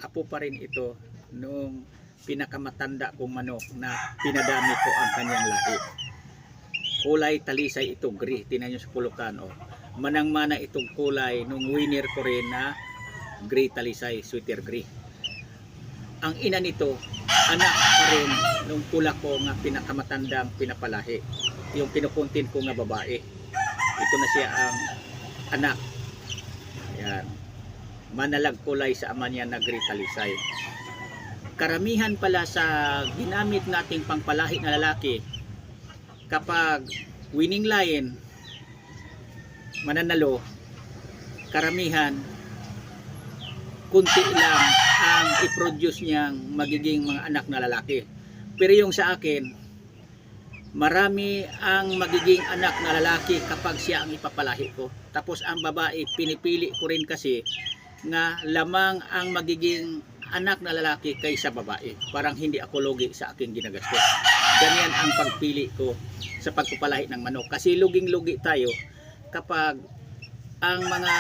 apo pa rin ito noong pinakamatanda kong manok na pinadami ko ang kanyang lahi. Kulay talisay ito, gray. Tingnan nyo sa pulukan. Oh. Manang-mana itong kulay nung winner ko rin na gray talisay, sweater gray. Ang ina nito, anak pa rin nung pula ko nga pinakamatandang pinapalahi. Yung pinupuntin ko nga babae. Ito na siya ang anak. Ayan. Manalag kulay sa ama niya na gray talisay. Karamihan pala sa ginamit nating pangpalahi na lalaki, kapag winning lion, mananalo, karamihan, kunti lang ang i-produce niyang magiging mga anak na lalaki. Pero yung sa akin, marami ang magiging anak na lalaki kapag siya ang ipapalahi ko. Tapos ang babae, pinipili ko rin kasi nga lamang ang magiging anak na lalaki kaysa babae. Parang hindi ako lugi sa aking ginagastos. Ganyan ang pagpili ko sa pagpapalahi ng manok. Kasi luging-lugi tayo kapag ang mga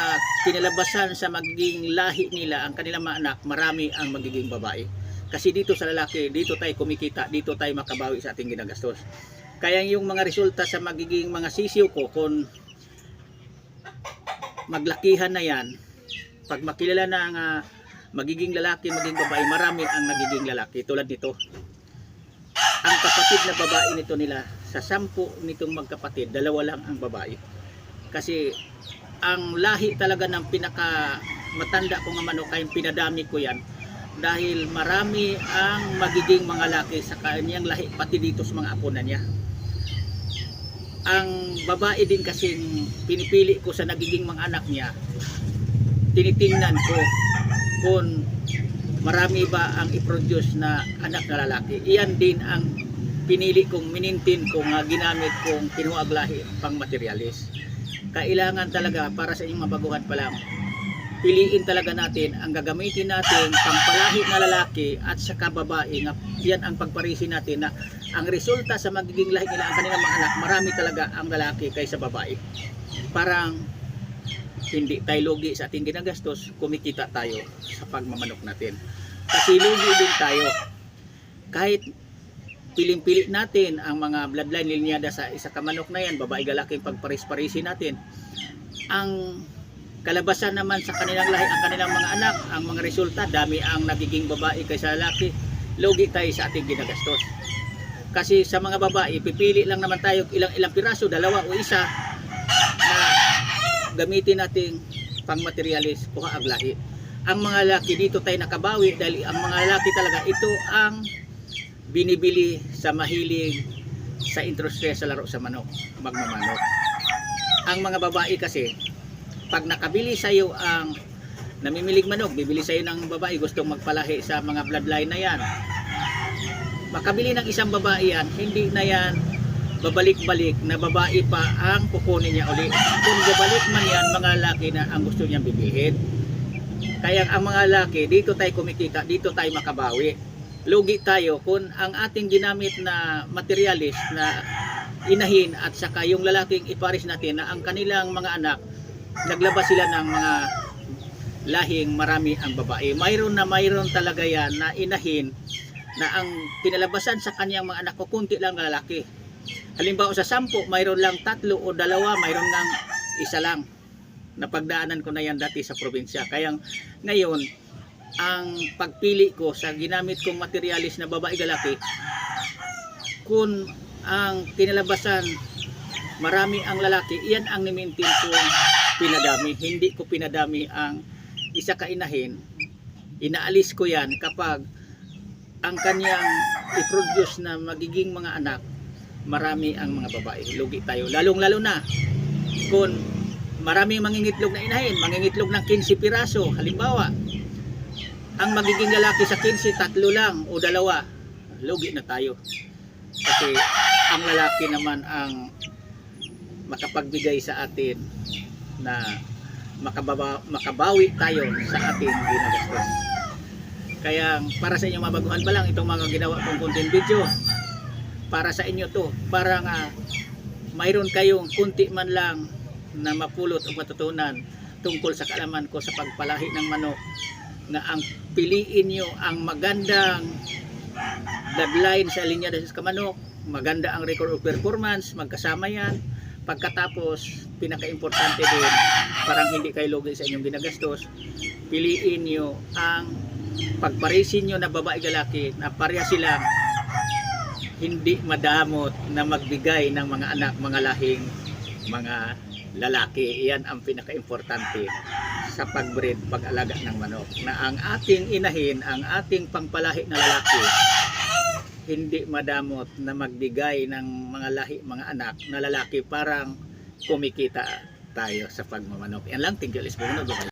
kinalabasan sa magiging lahi nila, ang kanilang mga anak, marami ang magiging babae. Kasi dito sa lalaki, dito tayo kumikita, dito tayo makabawi sa ating ginagastos. Kaya yung mga resulta sa magiging mga sisiw ko, kung maglakihan na yan, pag makilala na ang magiging lalaki, magiging babae, marami ang nagiging lalaki. Tulad nito, ang kapatid na babae nito nila, sa 10 nitong magkapatid, 2 lang ang babae. Kasi ang lahi talaga ng pinaka matanda ko nga manok, ay pinadami ko yan dahil marami ang magiging mga laki sa kanyang lahi, pati dito sa mga apo na niya. Ang babae din kasing pinipili ko sa nagiging mga anak niya, tinitingnan ko kung marami ba ang i-produce na anak na lalaki. Iyan din ang pinili kong minintin ko nga ginamit kong kinuag lahi pang materialis. Kailangan talaga para sa inyong mabaguhan pa lang, piliin talaga natin ang gagamitin natin pampalahi na lalaki at saka babae. Yan ang pagparisi natin na ang resulta sa magiging lahi nila, ang kanilang mga anak, marami talaga ang lalaki kaysa babae. Parang hindi tayo lugi sa ating ginagastos, kumikita tayo sa pagmamanok natin. Kasi lugi din tayo. Kahit piling-pili natin ang mga bloodline linyada sa isa kamanok na yan, babae galaking pagparis-parisi natin, ang kalabasan naman sa kanilang lahi, ang kanilang mga anak, ang mga resulta, dami ang nagiging babae kaysa lalaki, lugi tayo sa ating ginagastos. Kasi sa mga babae, pipili lang naman tayo ilang piraso, 2 o 1 na gamitin nating pang materialis, kuha ang lahi. Ang mga lalaki, dito tayo nakabawi dahil ang mga lalaki talaga, ito ang binibili sa mahilig sa industriya sa laro sa manok, magmamanok. Ang mga babae kasi, pag nakabili sa iyo ang namimilig manok, bibili sa iyo ng babae gustong magpalahi sa mga bloodline na yan, makabili ng isang babae yan, hindi na yan babalik-balik na babae pa ang kukunin niya uli. Kung babalik man yan, mga lalaki na ang gusto niyang bibilhin. Kaya ang mga lalaki, dito tayo kumikita, dito tayo makabawi. Lugi tayo kung ang ating ginamit na materialis na inahin at saka yung lalaking iparis natin na ang kanilang mga anak, naglabas sila ng mga lahing marami ang babae. Mayroon talaga yan na inahin na ang pinalabasan sa kanyang mga anak ko, kunti lang na lalaki. Halimbawa sa 10, mayroon lang 3 o 2, mayroon lang 1 lang. Napagdaanan ko na yan dati sa probinsya. Kaya ngayon, ang pagpili ko sa ginamit kong materialis na babae galaki, kung ang kinalabasan marami ang lalaki, iyan ang nimintin kong pinadami. Hindi ko pinadami ang isa kainahin. Inaalis ko yan kapag ang kanyang i-produce na magiging mga anak, marami ang mga babae. Lugi tayo, lalong-lalo na kung maraming mangingitlog na inahin, mangingitlog ng 15 piraso. Halimbawa, ang magiging lalaki sa 15, 3 lang o 2, lugi na tayo. Kasi ang lalaki naman ang makapagbigay sa atin na makabawi tayo sa ating ginagastos. Kaya para sa inyo mabaguhan pa lang itong mga ginawa kong content video, para sa inyo to, para nga mayroon kayong kunti man lang na mapulot o matutunan tungkol sa kaalaman ko sa pagpalahi ng manok, na ang piliin nyo ang magandang bloodline sa linya de sa manok, maganda ang record of performance, magkasama yan. Pagkatapos, pinaka-importante din, parang hindi kayo lugi sa inyong ginagastos, piliin nyo ang pagparisin nyo na babae lalaki na pareha silang hindi madamot na magbigay ng mga anak, mga lahing mga lalaki. Iyan ang pinaka-importante sa pagbreed, pag-alaga ng manok, na ang ating inahin, ang ating pangpalahi na lalaki hindi madamot na magbigay ng mga lahi, mga anak na lalaki, parang kumikita tayo sa pagmamanok. Yan lang, thank you, Alice.